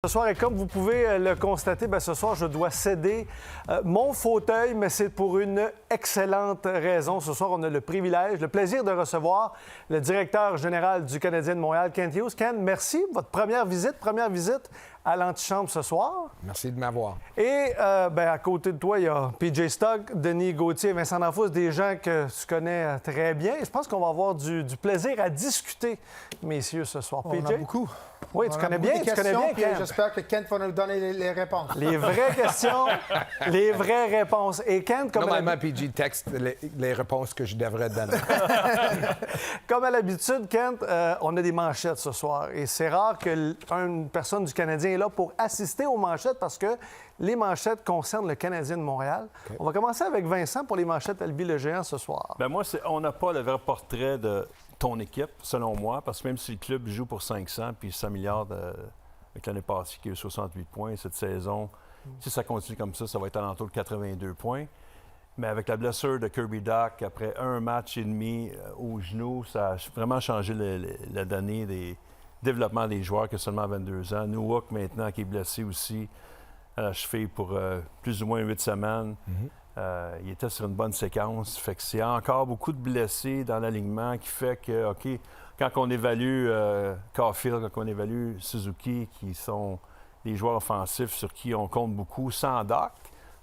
Ce soir, et comme vous pouvez le constater, ce soir, je dois céder mon fauteuil, mais c'est pour une excellente raison. Ce soir, on a le privilège, le plaisir de recevoir le directeur général du Canadien de Montréal, Kent Hughes. Kent, merci. Votre première visite à l'antichambre ce soir. Merci de m'avoir. Et à côté de toi, il y a PJ Stock, Denis Gauthier, Vincent D'Anfos, des gens que tu connais très bien. Et je pense qu'on va avoir du plaisir à discuter, messieurs, ce soir. On PJ? en a beaucoup. Oui, tu connais bien, Kent. J'espère que Kent va nous donner les réponses. Les vraies questions, les vraies réponses. Et Kent, comme normalement, PJ texte les réponses que je devrais donner. Comme à l'habitude, Kent, on a des manchettes ce soir. Et c'est rare qu'une personne du Canadien est là pour assister aux manchettes parce que les manchettes concernent le Canadien de Montréal. Okay. On va commencer avec Vincent pour les manchettes Albi le Géant ce soir. Bien, moi, on n'a pas le vrai portrait de ton équipe, selon moi, parce que même si le club joue pour 500 puis 100 milliards avec l'année passée qui a eu 68 points, cette saison, si ça continue comme ça va être alentour de 82 points. Mais avec la blessure de Kirby Dach, après un match et demi au genou, ça a vraiment changé la donnée des développements des joueurs qui ont seulement 22 ans. Nowak, maintenant, qui est blessé aussi à la cheville pour plus ou moins 8 semaines. Il était sur une bonne séquence. Fait que c'est encore beaucoup de blessés dans l'alignement qui fait que, OK, quand on évalue Caulfield, quand on évalue Suzuki, qui sont des joueurs offensifs sur qui on compte beaucoup, sans Dach,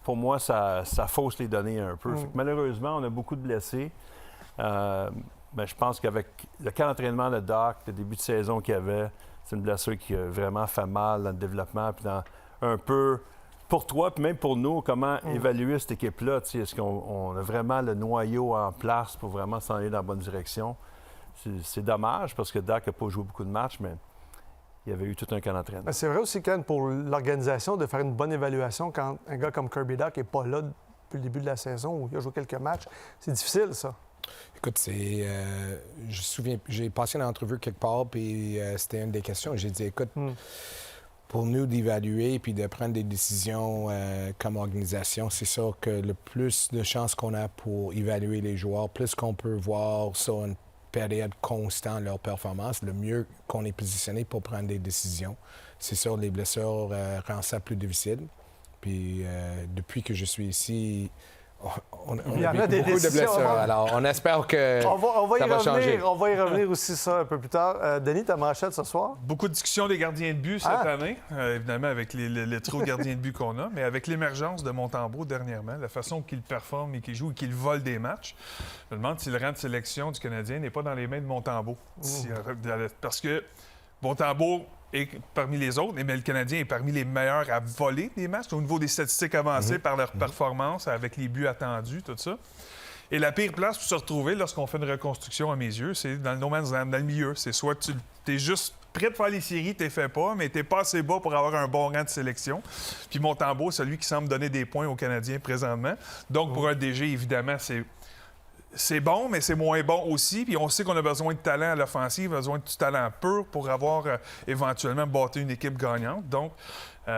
pour moi, ça fausse les données un peu. Fait que malheureusement, on a beaucoup de blessés. Je pense qu'avec le camp d'entraînement de Dach, le début de saison qu'il y avait, c'est une blessure qui a vraiment fait mal dans le développement, puis dans un peu... Pour toi, puis même pour nous, comment évaluer cette équipe-là? Est-ce qu'on a vraiment le noyau en place pour vraiment s'en aller dans la bonne direction? C'est dommage parce que Dach n'a pas joué beaucoup de matchs, mais il y avait eu tout un camp d'entraînement. C'est vrai aussi, Ken, pour l'organisation, de faire une bonne évaluation quand un gars comme Kirby Dach n'est pas là depuis le début de la saison où il a joué quelques matchs. C'est difficile, ça. Écoute, je me souviens, j'ai passé une entrevue quelque part, puis c'était une des questions. J'ai dit, écoute, pour nous d'évaluer puis de prendre des décisions comme organisation, c'est sûr que le plus de chances qu'on a pour évaluer les joueurs, plus qu'on peut voir sur une période constante leur performance, le mieux qu'on est positionné pour prendre des décisions. C'est sûr, les blessures rendent ça plus difficile. Puis depuis que je suis ici, on a beaucoup de blessures. Alors, on espère que ça va changer. On va y revenir aussi ça un peu plus tard. Denis, ta manchette ce soir? Beaucoup de discussions des gardiens de but cette année, évidemment avec les trop de gardiens de but qu'on a, mais avec l'émergence de Montembeault dernièrement, la façon qu'il performe et qu'il joue et qu'il vole des matchs, je me demande si le rang de sélection du Canadien n'est pas dans les mains de Montembeault. Parce que Montembeault est parmi les autres, mais le Canadien est parmi les meilleurs à voler des matchs au niveau des statistiques avancées par leur performance, avec les buts attendus, tout ça. Et la pire place pour se retrouver lorsqu'on fait une reconstruction, à mes yeux, c'est dans le no man's land, dans le milieu. C'est soit tu es juste prêt de faire les séries, tu les fais pas, mais tu n'es pas assez bas pour avoir un bon rang de sélection. Puis Montembeault, c'est celui qui semble donner des points aux Canadiens présentement. Donc, pour un DG, évidemment, c'est bon, mais c'est moins bon aussi. Puis on sait qu'on a besoin de talent à l'offensive, besoin de du talent pur pour avoir éventuellement bâti une équipe gagnante. Donc, j'ai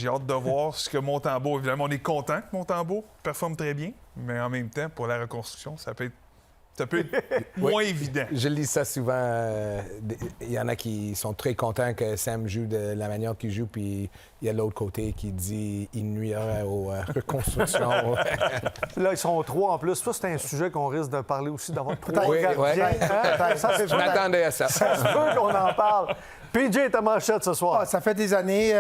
hâte de voir ce que Montembeault... Évidemment, on est content que Montembeault performe très bien, mais en même temps, pour la reconstruction, ça peut être moins évident. Je lis ça souvent. Il y en a qui sont très contents que Sam joue de la manière qu'il joue, puis il y a l'autre côté qui dit qu'il nuira aux reconstructions. Là, ils sont trois en plus. Ça, c'est un sujet qu'on risque de parler aussi, d'avoir trois gardiens. Je m'attendais à ça. Ça se peut qu'on en parle. PJ, ta manchette ce soir. Ça fait des années,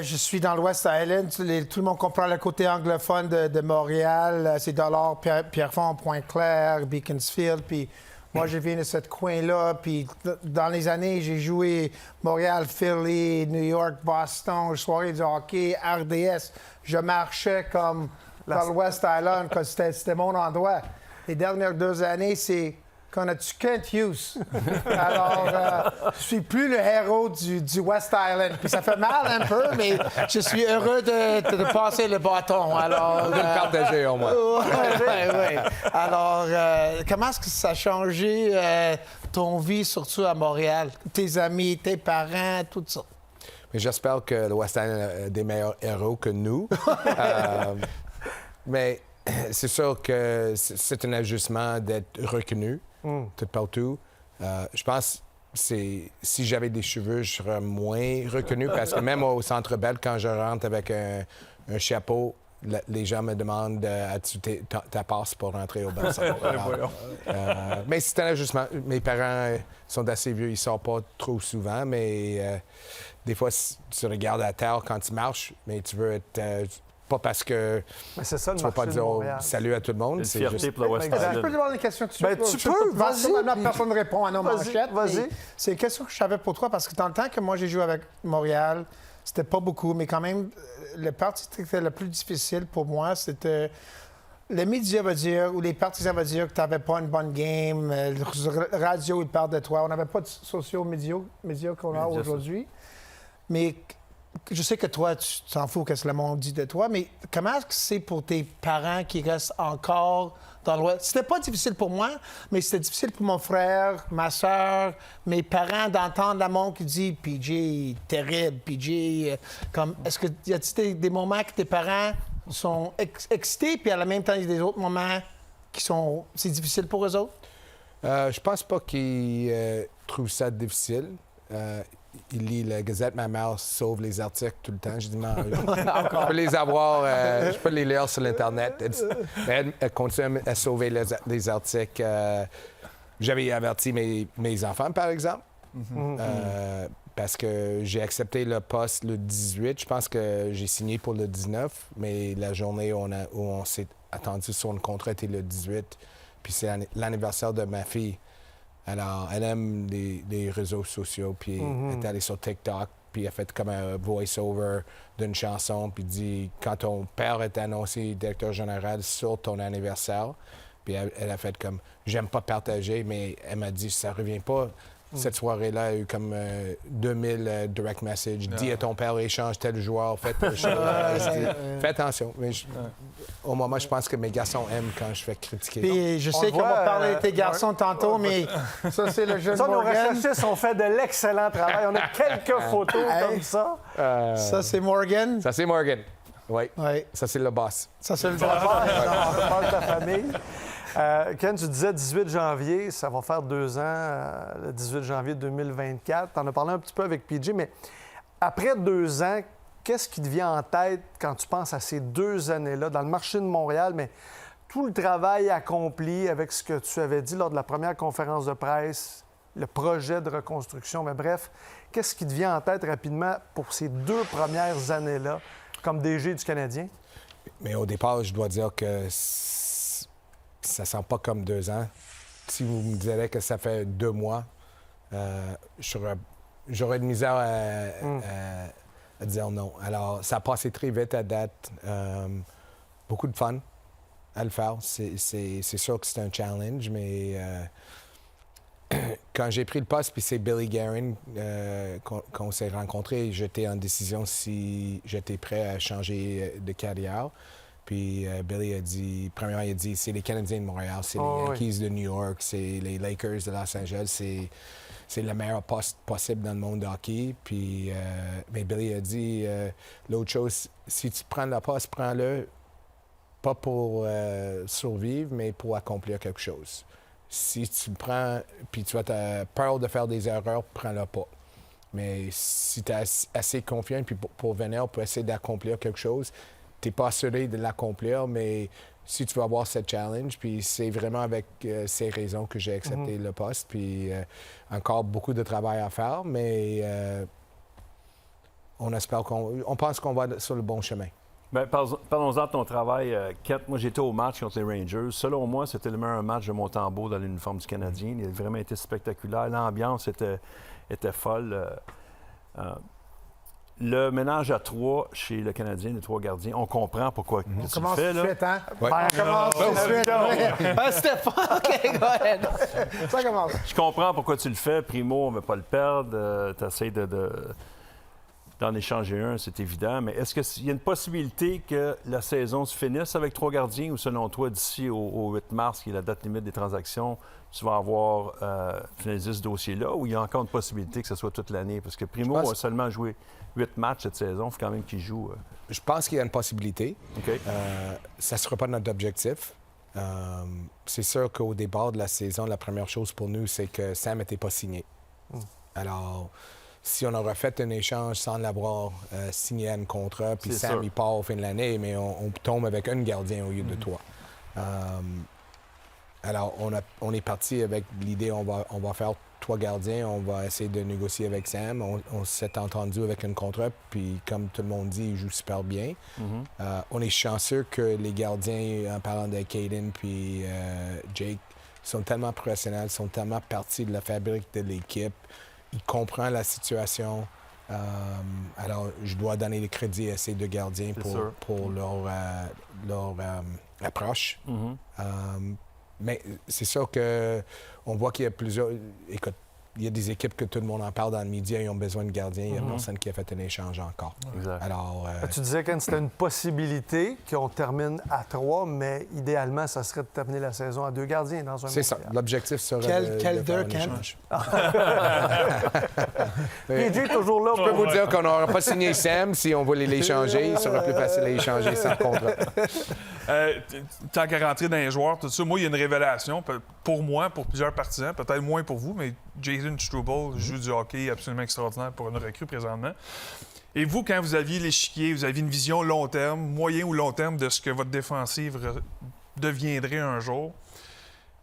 je suis dans l'West Island. Tout le monde comprend le côté anglophone de Montréal. C'est Dollard, Pierrefonds, Pointe-Claire, Beaconsfield. Puis moi, je viens de ce coin-là. Puis dans les années, j'ai joué Montréal, Philly, New York, Boston, soirée du hockey, RDS. Je marchais comme dans l'West Island, comme c'était mon endroit. Les dernières 2 années, c'est... qu'on a du Kent Hughes. Alors, je suis plus le héros du West Island. Puis ça fait mal un peu, mais je suis heureux de passer le bâton. Alors, de le partager au moins. Oui. Alors, comment est-ce que ça a changé ton vie, surtout à Montréal? Tes amis, tes parents, tout ça? Mais j'espère que le West Island a des meilleurs héros que nous. Mais c'est sûr que c'est un ajustement d'être reconnu tout partout. Je pense si j'avais des cheveux, je serais moins reconnu parce que même au Centre Bell, quand je rentre avec un chapeau, les gens me demandent as-tu ta passe pour rentrer au bassin. Mais c'est un ajustement. Mes parents sont assez vieux, ils ne sortent pas trop souvent, mais des fois, tu regardes à terre quand tu marches, mais tu veux être... pas parce que c'est ça, tu ne vas pas dire salut à tout le monde. C'est une fierté pour le West Je peux Island. te demander une question tout de suite? Tu peux, vas-y. Maintenant, personne ne répond à nos manchettes. Vas-y. C'est une question que je savais pour toi, parce que dans le temps que moi, j'ai joué avec Montréal, c'était pas beaucoup, mais quand même, le parti qui était le plus difficile pour moi, c'était... Les médias vont dire, ou les partisans vont dire que tu n'avais pas une bonne game, le radio, ils parlent de toi. On n'avait pas de sociaux médias qu'on a aujourd'hui. Mais je sais que toi, tu t'en fous qu'est-ce que le monde dit de toi, mais comment est-ce que c'est pour tes parents qui restent encore dans l'Ouest? C'était pas difficile pour moi, mais c'était difficile pour mon frère, ma soeur, mes parents d'entendre le monde qui dit « PJ, terrible, PJ... comme est-ce que y a-t-il des moments que tes parents sont excités, puis à la même temps, il y a des autres moments qui sont... c'est difficile pour eux autres? Je pense pas qu'ils trouvent ça difficile. Il lit la Gazette, ma mère sauve les articles tout le temps. Je dis, je peux les avoir, je peux les lire sur l'Internet. Elle continue à sauver les articles. J'avais averti mes enfants, par exemple, parce que j'ai accepté le poste le 18. Je pense que j'ai signé pour le 19, mais la journée où on s'est attendu sur le contrat était le 18. Puis c'est l'anniversaire de ma fille. Alors, elle aime les réseaux sociaux, puis elle est allée sur TikTok, puis elle a fait comme un voice-over d'une chanson, puis dit quand ton père est annoncé directeur général sur ton anniversaire, puis elle a fait comme j'aime pas partager, mais elle m'a dit ça revient pas. Cette soirée-là, il y a eu comme 2000 direct messages. Dis à ton père, échange tel joueur, fais attention. Mais au moment, je pense que mes garçons aiment quand je fais critiquer. Puis je sais qu'on va parler de tes garçons tantôt, mais ça, c'est le jeu de Ça, nos Morgan. recherchistes ont fait de l'excellent travail. On a quelques photos comme ça. Ça, c'est Morgan. Ça, c'est Morgan. Oui. Oui. Ça, c'est le boss. Ça, c'est le On parle de ta famille. Ken, tu disais 18 janvier, ça va faire 2 ans, le 18 janvier 2024. Tu en as parlé un petit peu avec PJ, mais après 2 ans, qu'est-ce qui te vient en tête quand tu penses à ces 2 années-là dans le marché de Montréal, mais tout le travail accompli avec ce que tu avais dit lors de la première conférence de presse, le projet de reconstruction, mais bref, qu'est-ce qui te vient en tête rapidement pour ces 2 premières années-là comme DG du Canadien? Mais au départ, je dois dire que ça sent pas comme 2 ans. Si vous me disiez que ça fait 2 mois, j'aurais de misère à dire non. Alors, ça a passé très vite à date. Beaucoup de fun à le faire. C'est sûr que c'est un challenge, mais quand j'ai pris le poste, puis c'est Billy Guerin qu'on s'est rencontrés, j'étais en décision si j'étais prêt à changer de carrière. Puis Billy a dit, premièrement, il a dit, c'est les Canadiens de Montréal, c'est les Yankees de New York, c'est les Lakers de Los Angeles, c'est le meilleur poste possible dans le monde de hockey. Puis, mais Billy a dit, l'autre chose, si tu prends le poste, prends-le, pas pour survivre, mais pour accomplir quelque chose. Si tu le prends, puis tu as peur de faire des erreurs, prends-le pas. Mais si tu es assez confiant, puis pour venir, pour essayer d'accomplir quelque chose, tu n'es pas assuré de l'accomplir, mais si tu veux avoir cette challenge, puis c'est vraiment avec ces raisons que j'ai accepté le poste, puis encore beaucoup de travail à faire, mais on espère on pense qu'on va sur le bon chemin. Bien, parlons-en de ton travail, Kent. Moi, j'étais au match contre les Rangers. Selon moi, c'était le meilleur match de Montembeault dans l'uniforme du Canadien. Il a vraiment été spectaculaire. L'ambiance était folle. Le ménage à 3 chez le Canadien, les 3 gardiens, on comprend pourquoi tu le fais, là. Suite, hein? Ouais. Ben, commence tout de suite. C'était pas... OK, go ahead. Ça commence. Je comprends pourquoi tu le fais. Primo, on ne veut pas le perdre. Tu essaies d'en échanger un, c'est évident. Mais est-ce qu'il y a une possibilité que la saison se finisse avec 3 gardiens ou selon toi, d'ici au 8 mars, qui est la date limite des transactions, tu vas avoir finalisé ce dossier-là ou il y a encore une possibilité que ce soit toute l'année? Parce que Primo a seulement joué 8 matchs cette saison. Il faut quand même qu'il joue. Je pense qu'il y a une possibilité. OK. Ça ne sera pas notre objectif. C'est sûr qu'au départ de la saison, la première chose pour nous, c'est que Sam n'était pas signé. Alors, si on aurait fait un échange sans l'avoir signé un contrat, puis C'est Sam, sûr. il part au fin de l'année, mais on tombe avec un gardien au lieu de toi. Alors, on est parti avec l'idée, on va faire 3 gardiens, on va essayer de négocier avec Sam. On s'est entendu avec un contrat, puis comme tout le monde dit, il joue super bien. On est chanceux que les gardiens, en parlant de Caden puis Jake, sont tellement professionnels, sont tellement partis de la fabrique de l'équipe. Ils comprennent la situation. Alors, je dois donner le crédit à ces 2 gardiens pour leur approche. Mais c'est sûr qu'on voit qu'il y a plusieurs... Écoute, il y a des équipes que tout le monde en parle dans le média, ils ont besoin de gardiens. Il n'y a personne qui a fait un échange encore. Exact. Alors, Tu disais, Ken, c'était une possibilité qu'on termine à 3, mais idéalement, ça serait de terminer la saison à 2 gardiens dans un c'est ça. Montréal. L'objectif serait Quel de faire un deux, Ken? échange. PJ est toujours là. Je peux vous dire qu'on n'aura pas signé Sam si on voulait l'échanger. Il serait plus facile à échanger sans contrat. Tant qu'à rentrer dans les joueurs, tout ça, moi, il y a une révélation. Pour moi, pour plusieurs partisans, peut-être moins pour vous, mais Jason Struble joue du hockey absolument extraordinaire pour une recrue présentement. Et vous, quand vous aviez l'échiquier, vous aviez une vision long terme, moyen ou long terme de ce que votre défensive deviendrait un jour,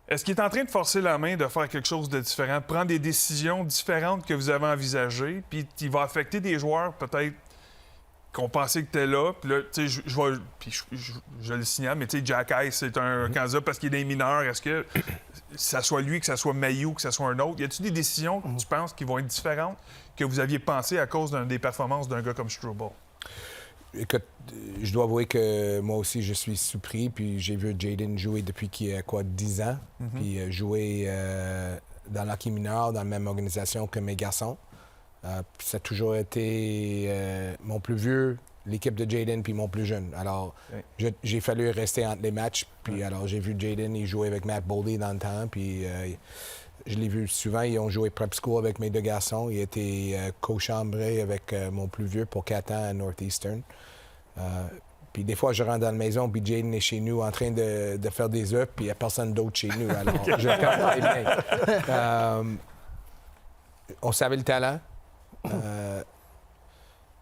est-ce qu'il est en train de forcer la main de faire quelque chose de différent, de prendre des décisions différentes que vous avez envisagées, puis qui va affecter des joueurs peut-être qu'on pensait que tu étais là, puis là, tu sais, je le signale, mais tu sais, Jack Ice, c'est un candidat parce qu'il est des mineurs. Est-ce que ça soit lui, que ça soit Mailloux, que ça soit un autre, y a-t-il des décisions que tu penses qui vont être différentes que vous aviez pensé à cause des performances d'un gars comme Struble? Écoute, je dois avouer que moi aussi, je suis surpris. Puis j'ai vu Jaden jouer depuis qu'il a 10 ans. Puis jouer dans l'hockey mineur, dans la même organisation que mes garçons. Puis ça a toujours été mon plus vieux, l'équipe de Jaden, puis mon plus jeune. Alors, j'ai fallu rester entre les matchs. Puis alors, j'ai vu Jaden, il jouait avec Matt Boldy dans le temps. Puis je l'ai vu souvent. Ils ont joué prep school avec mes 2 garçons. Il était co-chambré avec mon plus vieux pour 4 ans à Northeastern. Puis des fois, je rentre dans la maison, puis Jaden est chez nous en train de faire des œufs, puis il n'y a personne d'autre chez nous. Alors, je le comprends bien. On savait le talent.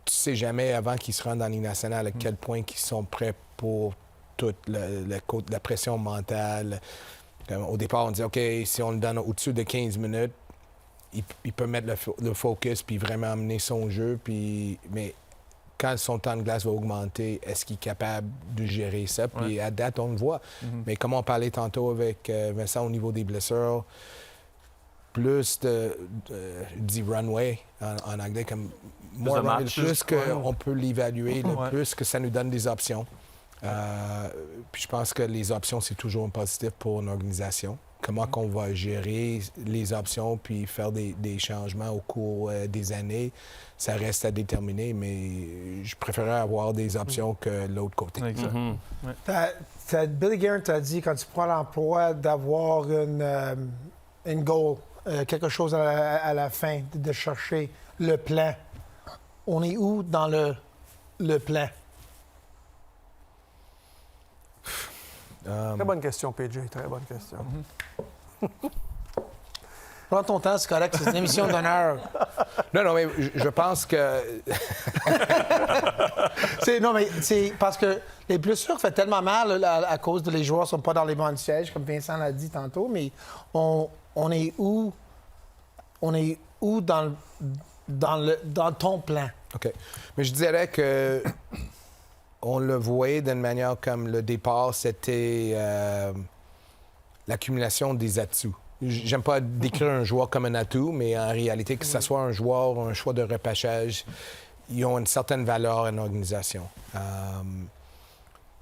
Tu sais jamais avant qu'ils se rendent dans la Ligue nationale à quel point ils sont prêts pour toute la pression mentale. Au départ, on dit OK, si on le donne au-dessus de 15 minutes, il peut mettre le focus puis vraiment amener son jeu. Mais quand son temps de glace va augmenter, est-ce qu'il est capable de gérer ça? Puis à date, on le voit. Mais comme on parlait tantôt avec Vincent au niveau des blessures, plus de dit runway en anglais, comme more de match, plus qu'on peut l'évaluer, plus que ça nous donne des options. Puis je pense que les options, c'est toujours un positif pour une organisation. Comment qu'on va gérer les options puis faire des changements au cours des années, ça reste à déterminer, mais je préférerais avoir des options que l'autre côté. Billy Guerin t'a dit, quand tu prends l'emploi, d'avoir une goal, quelque chose à la fin, de chercher le plan. On est où dans le plan? Très bonne question, PJ. Très bonne question. Prends ton temps, c'est correct. C'est une émission d'honneur. Non, mais je pense que... c'est parce que les blessures font tellement mal à cause de les joueurs ne sont pas dans les bons sièges, comme Vincent l'a dit tantôt, mais on est où? On est où dans ton plan? OK. Mais je dirais que on le voyait d'une manière comme le départ, c'était l'accumulation des atouts. J'aime pas décrire un joueur comme un atout, mais en réalité, que ce soit un joueur ou un choix de repêchage, ils ont une certaine valeur à une organisation.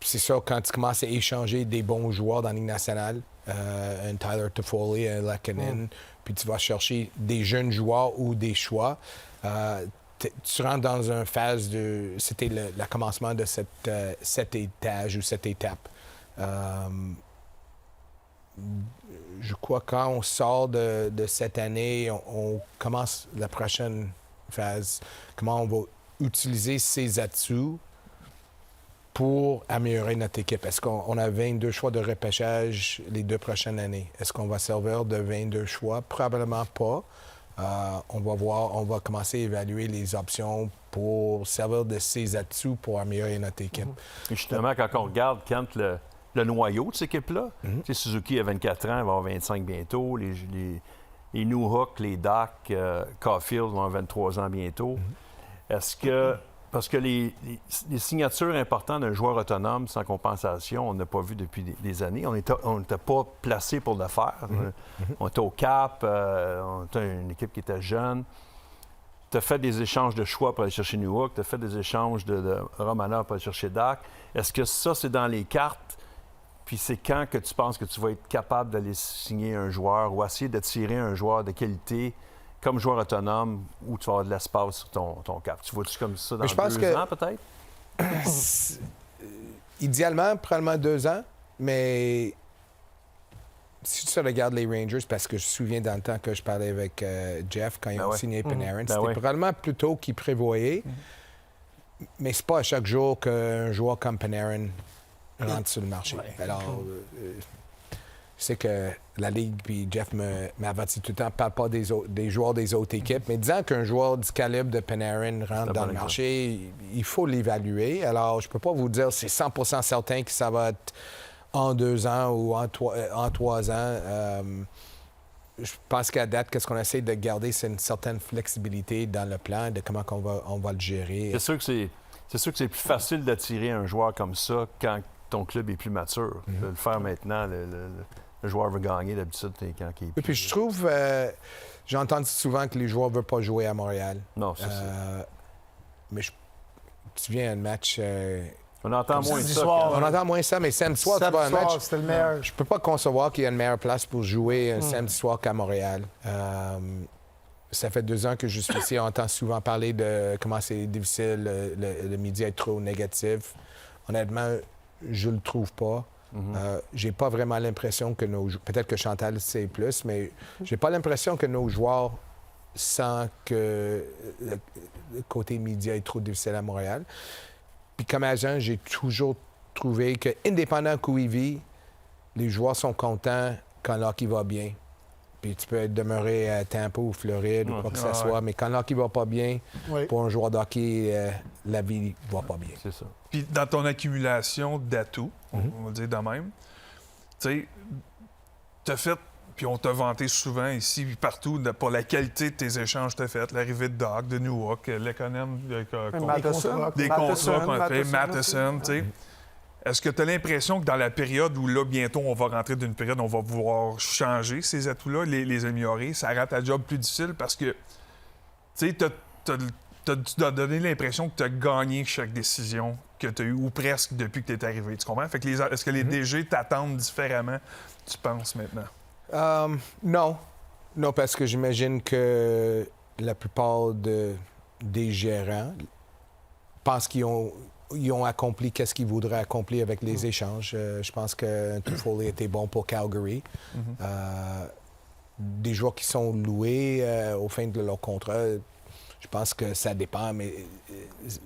C'est ça, quand tu commences à échanger des bons joueurs dans la Ligue nationale, un Tyler Toffoli, un Lehkonen, puis tu vas chercher des jeunes joueurs ou des choix, tu rentres dans une phase de... C'était le commencement de cet étage ou cette étape. Je crois que quand on sort de cette année, on commence la prochaine phase. Comment on va utiliser ces atouts pour améliorer notre équipe. Est-ce qu'on a 22 choix de repêchage les 2 prochaines années? Est-ce qu'on va servir de 22 choix? Probablement pas. on va commencer à évaluer les options pour servir de ces atouts pour améliorer notre équipe. Et justement, quand on regarde le noyau de cette équipe-là, tu sais, Suzuki a 24 ans, il va avoir 25 bientôt. Les Newhook, les Doc, Caulfield vont avoir 23 ans bientôt. Est-ce que... Parce que les signatures importantes d'un joueur autonome sans compensation, on n'a pas vu depuis des années. On n'était pas placé pour le faire. On était au Cap, on était une équipe qui était jeune. Tu as fait des échanges de choix pour aller chercher Newhook, tu as fait des échanges de Romanov pour aller chercher Dak. Est-ce que ça, c'est dans les cartes? Puis c'est quand que tu penses que tu vas être capable d'aller signer un joueur ou essayer d'attirer un joueur de qualité comme joueur autonome, où tu vas avoir de l'espace sur ton cap? Tu vois-tu comme ça dans 2 ans, peut-être? Idéalement, probablement 2 ans, mais si tu regardes les Rangers, parce que je me souviens dans le temps que je parlais avec Jeff quand ils ont signé Panarin, c'était probablement plus tôt qu'ils prévoyaient, mais c'est pas à chaque jour qu'un joueur comme Panarin rentre sur le marché. Alors, je sais que la Ligue, puis Jeff m'avertit tout le temps, ne parle pas des joueurs des autres équipes, mais disant qu'un joueur du calibre de Panarin rentre dans le marché, il faut l'évaluer. Alors, je ne peux pas vous dire c'est 100% certain que ça va être en 2 ans ou en 3 ans. Je pense qu'à date, qu'est-ce qu'on essaie de garder, c'est une certaine flexibilité dans le plan de comment on va le gérer. C'est sûr que c'est plus facile d'attirer un joueur comme ça quand ton club est plus mature. De le faire maintenant, le joueur veut gagner d'habitude quand il est plus... Et puis je trouve, j'ai entendu souvent que les joueurs ne veulent pas jouer à Montréal. Non, c'est ça. Mais tu viens à un match... on entend moins ça. On entend moins ça, mais samedi soir, tu vas à un match. C'était le meilleur. Je peux pas concevoir qu'il y a une meilleure place pour jouer un samedi soir qu'à Montréal. Ça fait 2 ans que je suis ici. On entend souvent parler de comment c'est difficile, le média est trop négatif. Honnêtement, je le trouve pas. J'ai pas vraiment l'impression que peut-être que Chantal sait plus, mais j'ai pas l'impression que nos joueurs sentent que le côté média est trop difficile à Montréal. Puis comme agent, j'ai toujours trouvé que, indépendant d'où il vit, les joueurs sont contents quand l'hockey va bien. Puis tu peux demeurer à Tampa ou Floride ou quoi que ce soit, mais quand l'hockey va pas bien, pour un joueur d'hockey, la vie va pas bien. C'est ça. Puis dans ton accumulation d'atouts, on va dire de même, tu sais, t'as fait, puis on t'a vanté souvent ici, puis partout, pour la qualité de tes échanges que t'as fait, l'arrivée de Doc, de Newhook, Lekonen, des contrats qu'on a fait, Matheson, tu sais. Est-ce que tu as l'impression que dans la période où, là, bientôt, on va rentrer d'une période où on va vouloir changer ces atouts-là, les améliorer, ça rend ta job plus difficile parce que, tu sais, tu dois donner l'impression que tu as gagné chaque décision que tu as eue, ou presque depuis que tu es arrivé. Tu comprends? Fait que est-ce que les DG t'attendent différemment, tu penses, maintenant? Non. Non, parce que j'imagine que la plupart des gérants pensent qu'ils ont accompli qu'est-ce qu'ils voudraient accomplir avec les échanges. Je pense que Toffoli était bon pour Calgary. Des joueurs qui sont loués au fin de leur contrat, je pense que ça dépend, mais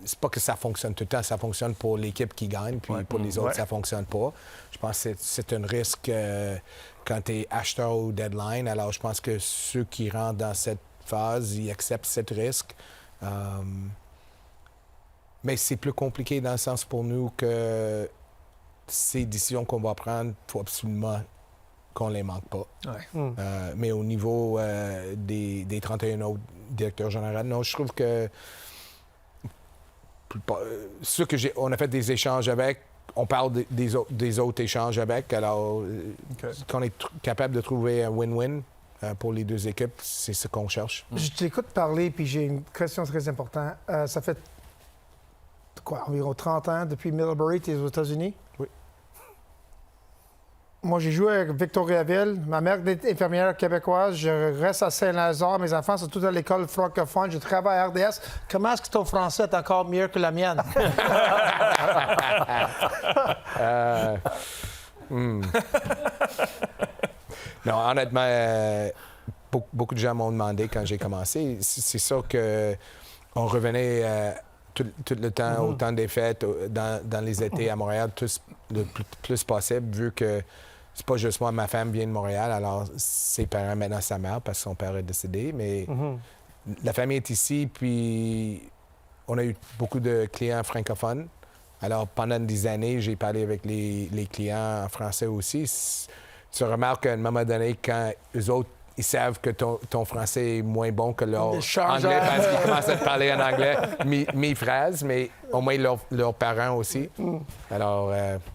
c'est pas que ça fonctionne tout le temps. Ça fonctionne pour l'équipe qui gagne, puis pour les autres, ça fonctionne pas. Je pense que c'est un risque quand tu es acheteur au deadline. Alors, je pense que ceux qui rentrent dans cette phase, ils acceptent ce risque. Mais c'est plus compliqué dans le sens pour nous que ces décisions qu'on va prendre, il faut absolument qu'on les manque pas. Mais au niveau des 31 autres directeurs généraux, non, je trouve que ceux que on a fait des échanges avec, on parle des autres échanges avec, alors qu'on est capable de trouver un win-win pour les 2 équipes, c'est ce qu'on cherche. Je t'écoute parler, puis j'ai une question très importante. Ça fait environ 30 ans depuis Middlebury, tu es aux États-Unis? Oui. Moi, j'ai joué avec Victoriaville. Ma mère est infirmière québécoise. Je reste à Saint-Lazare. Mes enfants sont tous à l'école francophone. Je travaille à RDS. Comment est-ce que ton français est encore mieux que la mienne? Non, honnêtement, beaucoup de gens m'ont demandé quand j'ai commencé. C'est sûr qu'on revenait tout le temps, au temps des fêtes, dans les étés à Montréal, le plus possible, vu que c'est pas juste moi, ma femme vient de Montréal, alors ses parents, maintenant sa mère, parce que son père est décédé, mais la famille est ici, puis on a eu beaucoup de clients francophones. Alors, pendant des années, j'ai parlé avec les clients en français aussi. Tu remarques qu'à un moment donné, quand eux autres, ils savent que ton français est moins bon que leur anglais parce qu'ils commencent à te parler en anglais, mi-phrase, mais au moins leurs parents aussi. Alors...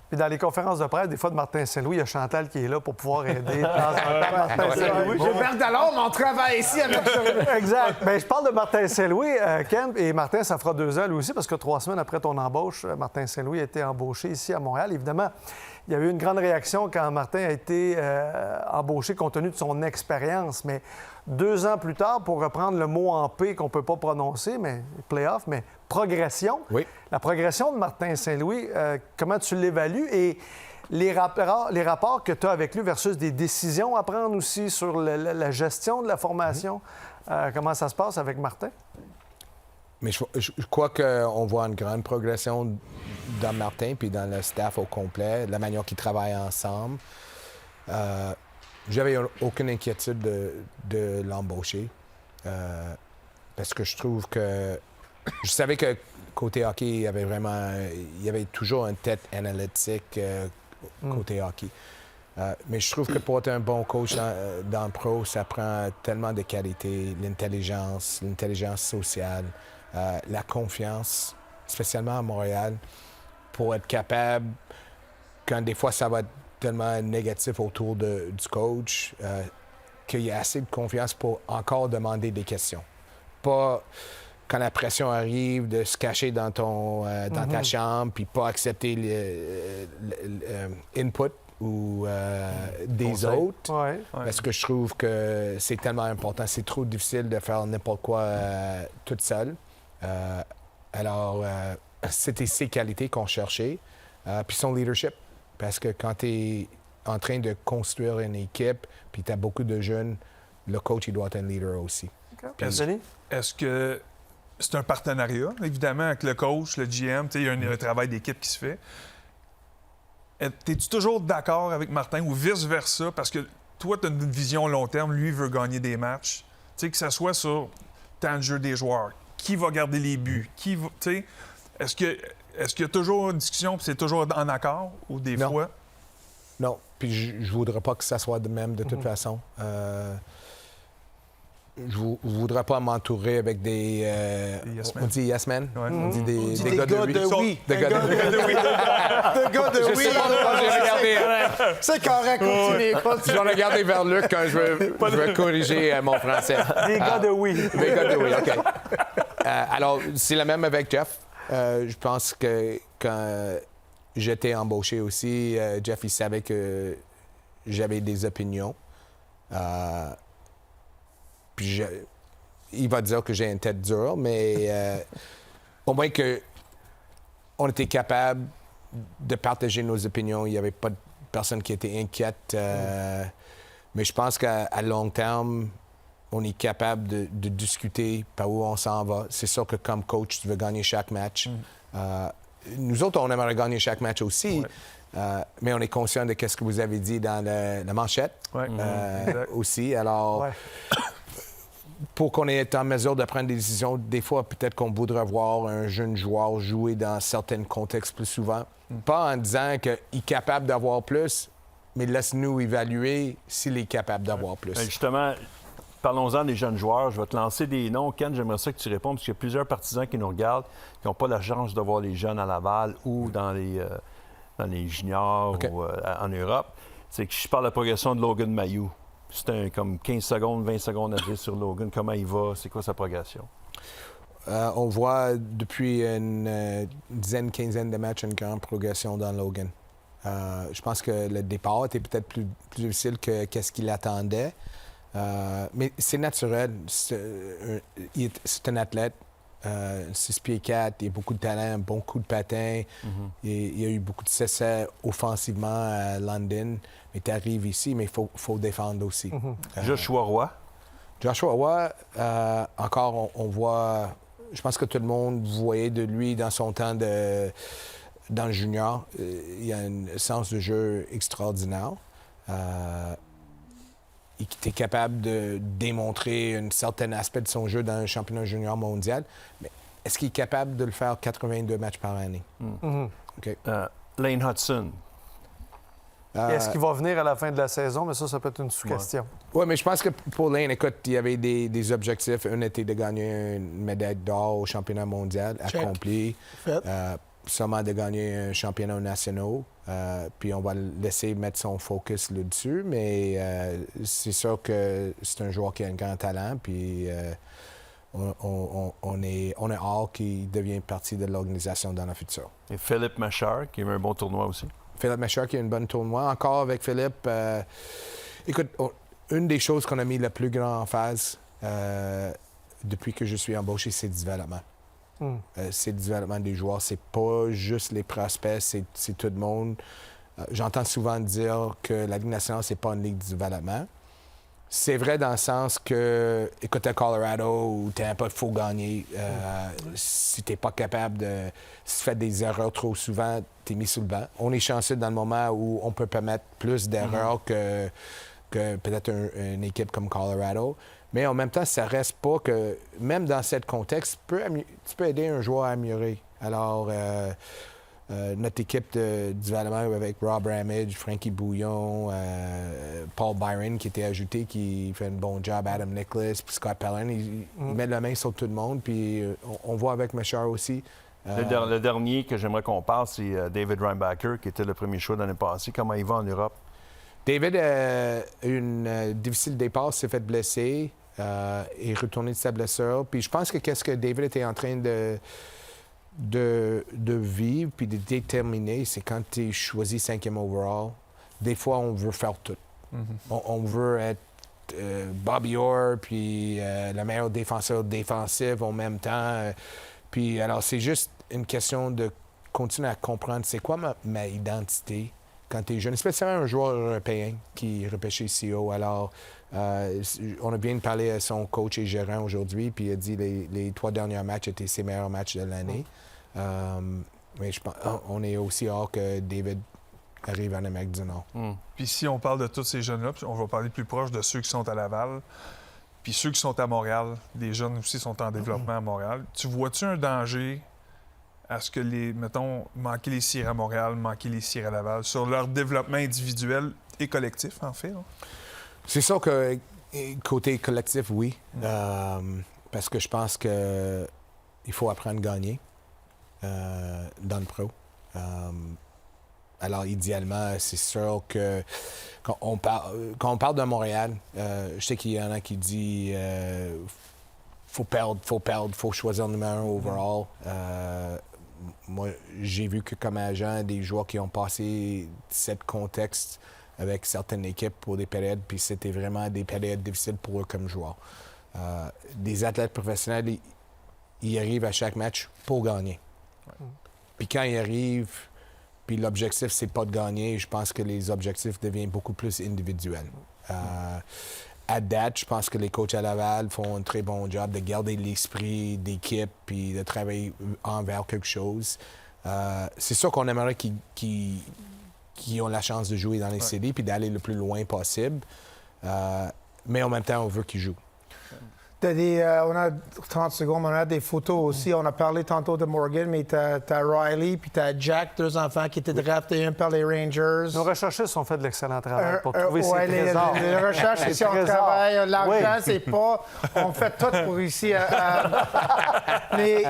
Puis dans les conférences de presse, des fois, de Martin Saint-Louis, il y a Chantal qui est là pour pouvoir aider. Martin Saint-Louis. Gilbert Delorme, on travaille ici avec Exact. Bien, je parle de Martin Saint-Louis, Ken, et Martin, ça fera 2 ans lui aussi, parce que 3 semaines après ton embauche, Martin Saint-Louis a été embauché ici à Montréal. Évidemment, il y a eu une grande réaction quand Martin a été embauché compte tenu de son expérience, mais 2 ans plus tard, pour reprendre le mot en P qu'on ne peut pas prononcer, mais playoff, mais progression. Oui. La progression de Martin Saint-Louis, comment tu l'évalues et les rapports que tu as avec lui versus des décisions à prendre aussi sur la gestion de la formation, comment ça se passe avec Martin? Mais je crois qu'on voit une grande progression dans Martin puis dans le staff au complet, la manière qu'ils travaillent ensemble. J'avais aucune inquiétude de l'embaucher parce que je trouve que... Je savais que côté hockey, il y avait toujours une tête analytique côté hockey. Mais je trouve que pour être un bon coach dans le pro, ça prend tellement de qualités, l'intelligence sociale, la confiance, spécialement à Montréal, pour être capable, quand des fois ça va être tellement négatif autour du coach, qu'il y a assez de confiance pour encore demander des questions. Pas quand la pression arrive, de se cacher dans ta chambre puis pas accepter l'input ou des autres. Ouais. Parce que je trouve que c'est tellement important. C'est trop difficile de faire n'importe quoi toute seule. Alors, c'était ses qualités qu'on cherchait. Puis son leadership. Parce que quand tu es en train de construire une équipe puis tu as beaucoup de jeunes, le coach, il doit être un leader aussi. Est-ce que c'est un partenariat, évidemment, avec le coach, le GM? Il y a un travail d'équipe qui se fait. Es-tu toujours d'accord avec Martin ou vice-versa? Parce que toi, tu as une vision long terme, lui veut gagner des matchs. Que ce soit sur temps de jeu des joueurs, qui va garder les buts, est-ce qu'il y a toujours une discussion et c'est toujours en accord ou des fois? Non, puis je voudrais pas que ça soit de même de toute façon. Je ne voudrais pas m'entourer avec des... yes on dit yes men? Ouais. On dit des gars de oui. Des gars de oui. Des gars de oui. J'ai regardé... C'est correct, continue. J'en ai regardé vers Luc quand je veux corriger mon français. Des gars de oui. Des gars de oui, OK. Alors, c'est la même avec Jeff. Je pense que quand j'étais embauché aussi, Jeff, il savait que j'avais des opinions. Puis il va dire que j'ai une tête dure, mais au moins qu'on était capable de partager nos opinions. Il n'y avait pas de personne qui était inquiète. Mais je pense qu'à long terme, on est capable de discuter par où on s'en va. C'est sûr que comme coach, tu veux gagner chaque match. Nous autres, on aimerait gagner chaque match aussi. Mais on est conscient de ce que vous avez dit dans la manchette aussi. Alors... Pour qu'on ait en mesure de prendre des décisions, des fois, peut-être qu'on voudrait voir un jeune joueur jouer dans certains contextes plus souvent. Pas en disant qu'il est capable d'avoir plus, mais laisse-nous évaluer s'il est capable d'avoir plus. Bien, justement, parlons-en des jeunes joueurs. Je vais te lancer des noms. Ken, j'aimerais ça que tu répondes, parce qu'il y a plusieurs partisans qui nous regardent, qui n'ont pas la chance de voir les jeunes à Laval ou dans les juniors ou en Europe. C'est que je parle de la progression de Logan Mailloux. C'est comme 15 secondes, 20 secondes à dire sur Logan. Comment il va? C'est quoi sa progression? On voit depuis une dizaine, quinzaine de matchs une grande progression dans Logan. Je pense que le départ était peut-être plus difficile que ce qu'il attendait. Mais c'est naturel. C'est un athlète. 6 pieds 4, il a beaucoup de talent, un bon coup de patin. Il y a eu beaucoup de succès offensivement à London. Mais tu arrives ici, mais il faut défendre aussi. Joshua Roy. Joshua Roy, encore, on voit... Je pense que tout le monde voyait de lui dans son temps dans le junior. Il a un sens de jeu extraordinaire. et qui est capable de démontrer un certain aspect de son jeu dans un championnat junior mondial, mais est-ce qu'il est capable de le faire 82 matchs par année? OK. Lane Hudson. Est-ce qu'il va venir à la fin de la saison? Mais ça peut être une sous-question. Oui, mais je pense que pour Lane, écoute, il y avait des objectifs. Un était de gagner une médaille d'or au championnat mondial accompli. Sûrement de gagner un championnat national. Puis on va le laisser mettre son focus là-dessus. Mais c'est sûr que c'est un joueur qui a un grand talent. Puis on est hâte qu'il devienne partie de l'organisation dans le futur. Et Philippe Machard, qui a eu un bon tournoi aussi. Philippe Machard qui a une bonne tournoi. Encore avec Philippe, écoute, une des choses qu'on a mis la plus grande en phase depuis que je suis embauché, c'est le développement. C'est le développement des joueurs. C'est pas juste les prospects, c'est tout le monde. J'entends souvent dire que la Ligue nationale, c'est pas une ligue de développement. C'est vrai dans le sens que, écoute, à Colorado ou Tampa, il faut gagner. Si tu n'es pas capable de... Si tu fais des erreurs trop souvent, tu es mis sous le banc. On est chanceux dans le moment où on peut permettre plus d'erreurs que peut-être une équipe comme Colorado. Mais en même temps, ça reste pas que... Même dans ce contexte, tu peux aider un joueur à améliorer. Alors... notre équipe de développement avec Rob Ramage, Frankie Bouillon, Paul Byron qui était ajouté, qui fait un bon job, Adam Nicholas, puis Scott Pellin, ils mettent la main sur tout le monde, puis on voit avec Machard aussi. Le dernier que j'aimerais qu'on parle, c'est David Reinbacher, qui était le premier choix l'année passée. Comment il va en Europe? David a eu une difficile départ, s'est fait blesser, est retourné de sa blessure. Puis je pense que qu'est-ce que David était en train de vivre puis de déterminer, c'est quand tu es choisi 5e overall, des fois, on veut faire tout. On veut être Bobby Orr, puis le meilleur défenseur défensif en même temps. Puis alors, c'est juste une question de continuer à comprendre c'est quoi ma identité quand tu es jeune, spécialement un joueur européen qui est repêché CO. Alors, on a bien parlé à son coach et gérant aujourd'hui, puis il a dit les 3 derniers matchs étaient ses meilleurs matchs de l'année. Mais je pense on est aussi hâte que David arrive en Amérique du Nord. Puis si on parle de tous ces jeunes-là, on va parler plus proche de ceux qui sont à Laval, puis ceux qui sont à Montréal, les jeunes aussi sont en développement à Montréal. Tu vois-tu un danger à ce que mettons, manquer les cires à Montréal, manquer les cires à Laval, sur leur développement individuel et collectif, en fait? Là? C'est sûr que côté collectif, oui. Parce que je pense que il faut apprendre à gagner dans le pro. Alors, idéalement, c'est sûr que quand on parle de Montréal, je sais qu'il y en a qui disent faut perdre, faut choisir le numéro 1 overall. Moi, j'ai vu que comme agent, des joueurs qui ont passé ce contexte avec certaines équipes pour des périodes, puis c'était vraiment des périodes difficiles pour eux comme joueurs. Des athlètes professionnels, ils arrivent à chaque match pour gagner. Puis quand ils arrivent, puis l'objectif, c'est pas de gagner, je pense que les objectifs deviennent beaucoup plus individuels. À date, je pense que les coachs à Laval font un très bon job de garder l'esprit d'équipe puis de travailler envers quelque chose. C'est sûr qu'on aimerait qu'ils ont la chance de jouer dans les CD puis d'aller le plus loin possible. Mais en même temps, on veut qu'ils jouent. On a 30 secondes, on a des photos aussi. On a parlé tantôt de Morgan, mais t'as Riley puis t'as Jack, 2 enfants qui étaient draftés, un par les Rangers. Nos recherchistes ont fait de l'excellent travail pour trouver ces trésors. Les recherches, ici, on travaille. L'argent, c'est pas... On fait tout pour ici. Mais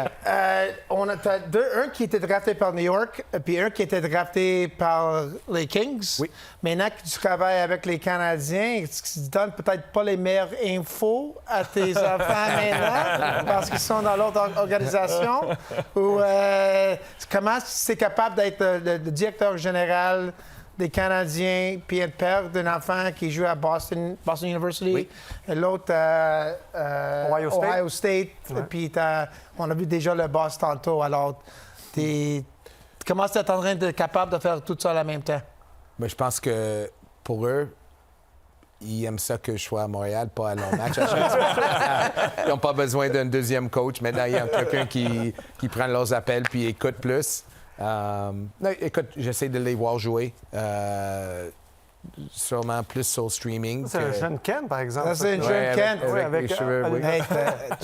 on a un qui était drafté par New York, puis un qui était drafté par les Kings. Oui. Maintenant que tu travailles avec les Canadiens, tu donnes peut-être pas les meilleures infos à tes enfants maintenant parce qu'ils sont dans l'autre organisation? Ou comment c'est capable d'être le directeur général des Canadiens puis être père d'un enfant qui joue à Boston University, oui. Et l'autre Ohio State. Ouais. Puis on a vu déjà le boss tantôt. Alors, comment tu es en train d'être capable de faire tout ça en même temps? Bien, je pense que pour eux, ils aiment ça que je sois à Montréal, pas à long match. Ils n'ont pas besoin d'un deuxième coach. Maintenant, il y a quelqu'un qui prend leurs appels puis écoute plus. Non, écoute, j'essaie de les voir jouer. sûrement plus sur le streaming. C'est un jeune Ken, par exemple. Ça, c'est une Ouais, jeune Ken. avec les cheveux, oui. Hey,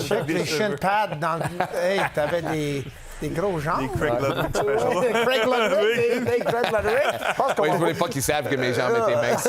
check les shin pads dans le... Hey, t'avais des gros jambes. Les Craig Ludwig special. Des Craig Ludwig. Des Craig Ludwig. Je pense qu'on Oui, va je voulais pas qu'ils savent que mes jambes étaient minces.